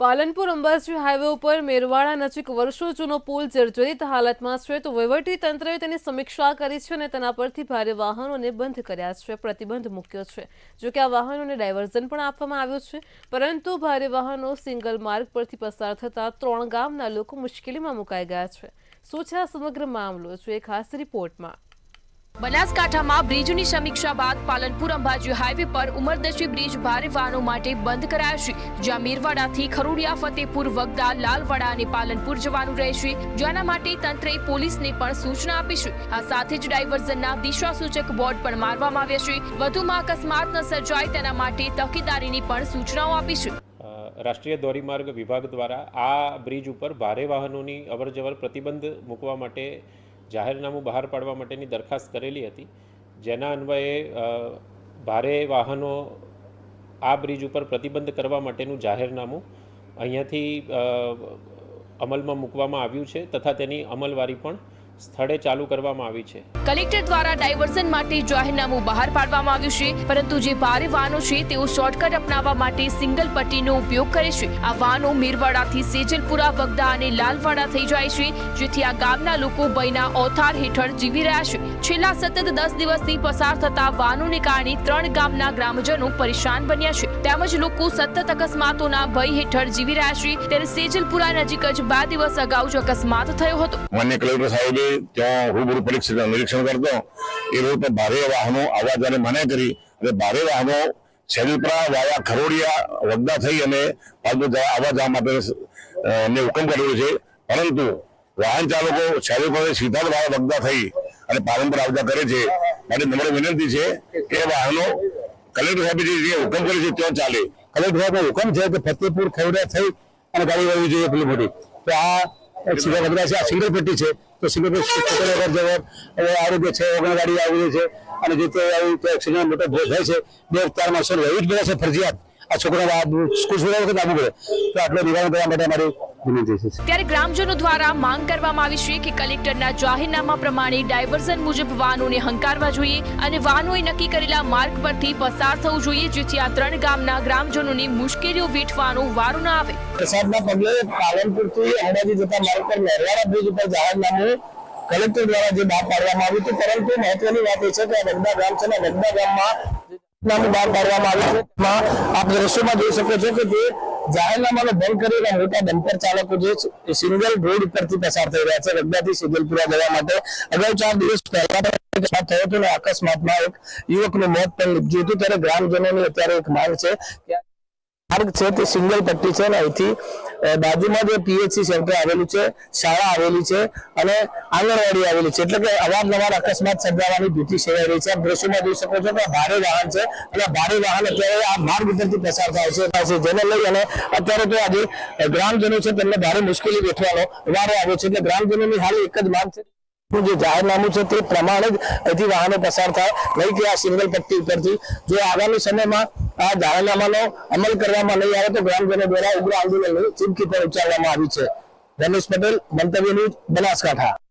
Palanpur Ambaji highway ઉપર મેરવાડા નજીક વર્ષો જૂનો પુલ જર્જરિત હાલતમાં છે તો વહીવટી તંત્રએ તેની સમીક્ષા કરી છે અને તેના પરથી ભારે વાહનોને બંધ કર્યા છે, પ્રતિબંધ મૂક્યો છે। જો કે આ વાહનોને ડાયવર્ઝન પણ આપવામાં આવ્યું છે, પરંતુ ભારે વાહનો સિંગલ માર્ગ પરથી પસાર થતા 3 ગામના લોકો મુશ્કેલીમાં મુકાઈ ગયા છે। શું છે આ સમગ્ર મામલો છે ખાસ રિપોર્ટમાં। બનાસકાંઠામાં બ્રિજની સમીક્ષા બાદ પાલનપુર અંબાજી હાઈવે પર ઉમરદશી બ્રિજ ભારે વાહનો માટે બંધ કરાયો છે, જ્યાં મેરવાડાથી ખરોડિયા, ફતેપુર, વગદા, લાલવાડા અને પાલનપુર જવાનું રહેશે, જેના માટે તંત્રએ પોલીસને પણ સૂચના આપી છે। આ સાથે જ ડાયવર્ઝનના દિશાસૂચક બોર્ડ પણ મારવામાં આવ્યા છે। વધુમાં અકસ્માત ન સર્જાય તેના માટે તકેદારીની પણ સૂચનાઓ આપી છે। રાષ્ટ્રીય ધોરીમાર્ગ વિભાગ દ્વારા આ બ્રિજ ઉપર ભારે વાહનોની અવરજવર પ્રતિબંધ મૂકવા માટે જાહેરનામું બહાર પાડવા માટેની દરખાસ્ત કરેલી હતી, જેના અન્વયે ભારે વાહનો આ બ્રિજ ઉપર પ્રતિબંધ કરવા માટેનું જાહેરનામું અહીંયાથી અમલમાં મૂકવામાં આવ્યું છે તથા તેની અમલવારી પણ સ્થળે ચાલુ કરવામાં આવી છે। કલેક્ટર દ્વારા ડાયવર્ઝન માટે જાહેરનામું બહાર પાડવામાં આવ્યું છે, પરંતુ જે ભારે વાહનો છે તેઓ શોર્ટકટ અપનાવવા માટે સિંગલ પટ્ટીનો ઉપયોગ કરે છે। આ વાહનો મેરવાડાથી સેજલપુરા, વગદા અને લાલવાડા થઈ જાય છે, જેથી આ ગામના લોકો ભયના ઓથાર હેઠળ જીવી રહ્યા છે। છેલ્લા સતત 10 દિવસથી પસાર થતા વાહનોને કારણે 3 ગામના ગ્રામજનો પરેશાન બન્યા છે, તેમજ લોકો સતત અકસ્માતોના ભય હેઠળ જીવી રહ્યા છે। ત્યારે સેજલપુરા નજીક જ 2 દિવસ અગાઉ જ અકસ્માત થયો હતો। માન્ય કલેક્ટર સાહેબે ત્યાં રૂબરૂ નિરીક્ષણ કરતો એ રોડ પર ભારે વાહનો આવવા જવાની મનાઈ કરી અને ભારે વાહનો સેજલપુરા વાયા ખરોડિયા, વગદા થઈ અને આવવા જવા માટે હુકમ કરેલો છે, પરંતુ વાહન ચાલકો સેજલપુરા સીધા જ વગદા થઈ અને પાલનપુર આવતા કરે છે। મારી નમ્ર વિનંતી છે કે વાહનો કલેક્ટર સાહેબે જે હુકમ કરે છે ત્યાં ચાલે। કલેક્ટર સાહેબનો હુકમ છે કે ફતેપુર, ખરોડિયા થઈ અને ગાડી વળવી જોઈએ પેલી મોટી, તો આ સીધા વગદા છે, આ સિંગલ પટ્ટી છે, તો સિંગલ પટ્ટી આરોગ્ય છે, ઓગણવાડી આવી છે અને જે તે એક્સિડન્ટ મોટો ભોગ થાય છે 2-4 માસ રહેવું જ પડે છે ફરજિયાત। આ છોકરા સ્કૂલ છોડવા વખત આવવું પડે, તો આટલો નિવારણ કરવા માટે અમારી વિનંતી છે। ત્યારે ગ્રામજનો દ્વારા માંગ કરવામાં આવી છે કે કલેક્ટરના જાહેરનામા પ્રમાણે ડાયવર્ઝન મુજબ વાહનોને હંકારવા જોઈએ અને વાહનોએ નક્કી કરેલા માર્ગ પરથી પસાર થવું જોઈએ, જેથી આ 3 ગામના ગ્રામજનોને મુશ્કેલીઓ વેઠવાનો વારો ન આવે। વરસાદના પગલે પાલનપુરથી અંબાજી જતા માર્ગ પર મેરવાડા બ્રિજ ઉપર જાહેરનામું કલેક્ટર દ્વારા જે બહાર પાડવામાં આવ્યું હતું, પરંતુ મહત્વની વાત એ છે કે વગદા ગામ છે ને વગદા ગામમાં જાહેરનામું બહાર પાડવામાં આવ્યું છે, તેમાં આપ દ્રશ્યોમાં જોઈ શકો છો કે તે જાહેરનામાનો ભંગ કરીને મોટા ડમ્પર ચાલકો જે સિંગલ રોડ ઉપરથી પસાર થઈ રહ્યા છે વગદાથી સેજલપુરા જવા માટે। અગાઉ 4 દિવસ પહેલા અકસ્માત થયો હતો અને અકસ્માતમાં એક યુવકનું મોત પણ નીપજ્યું હતું। ત્યારે ગ્રામજનોની અત્યારે એક માંગ છે કે માર્ગ છે તે સિંગલ પટ્ટી છે અને અહીંથી બાજુમાં જે પીએચસી સેન્ટર આવેલું છે, શાળા આવેલી છે અને આંગણવાડી આવેલી છે, એટલે કે અવારનવાર અકસ્માત સર્જાવાની ભીતિ સેવાઈ રહી છે। આપ દ્રશ્યોમાં જોઈ શકો છો કે ભારે વાહન છે અને ભારે વાહન અત્યારે આ માર્ગ ઉપરથી પસાર થાય છે, જેને લઈ અને અત્યારે તો આજે ગ્રામજનો છે તેમને ભારે મુશ્કેલી વેઠવાનો વારો આવ્યો છે। એટલે ગ્રામજનોની હાલ એક જ માંગ છે જે જાહેરનામું છે તે પ્રમાણે જ અહીંથી વાહનો પસાર થાય, નહીં કે આ સિંગલ પટ્ટી ઉપરથી। જો આગામી સમયમાં આ જાહેરનામાનો અમલ કરવામાં નહીં આવે તો ગ્રામજનો દ્વારા ઉગ્ર આંદોલનની ચીમકી પણ ઉચ્ચારવામાં આવી છે। રમેશ પટેલ, મંતવ્ય ન્યૂઝ, બનાસકાંઠા।